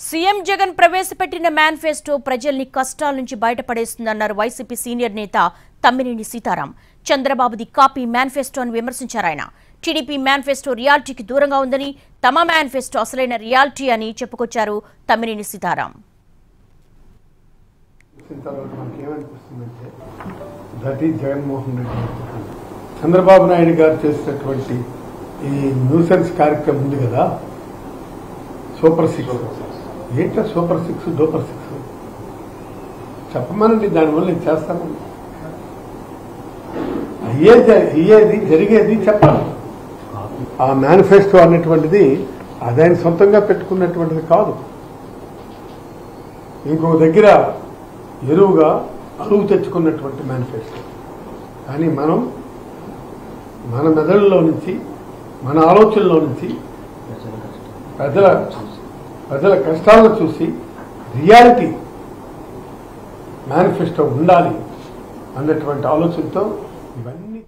CM Jagan ప్రవేశపెట్టిన manifesto ప్రజల్ని కష్టాల నుంచి బయటపడేస్తుందన్నారు వైసీపీ సీనియర్ నేత తమ్మినేని సీతారాం. చంద్రబాబుది కాపీ మేనిఫెస్టోను విమర్శించారు ఆయన. టీడీపీ మేనిఫెస్టో రియాలిటీకి దూరంగా ఉందని, తమ మేనిఫెస్టో అసలైన రియాలిటీ అని చెప్పుకొచ్చారు తమ్మినేని సీతారాం. చంద్రబాబు నాయుడు గారు చేసినటువంటి ఈ న్యూసెన్స్ కార్యక్రమం ఉంది కదా, సూపర్ 6 ఏంటో సూపర్ 6 డూపర్ 6 చెప్పమనండి. దానివల్ల నేను చేస్తాను. అయ్యేది జరిగేది చెప్పాలి. ఆ మేనిఫెస్టో అనేటువంటిది అదాయన సొంతంగా పెట్టుకున్నటువంటిది కాదు. ఇంకో దగ్గర ఎరువుగా అరువు తెచ్చుకున్నటువంటి మేనిఫెస్టో. కానీ మనం మన మెదడులో నుంచి, మన ఆలోచనలో నుంచి ప్రజల కష్టాలను చూసి రియాలిటీ మేనిఫెస్టో ఉండాలి అన్నటువంటి ఆలోచనతో ఇవన్నీ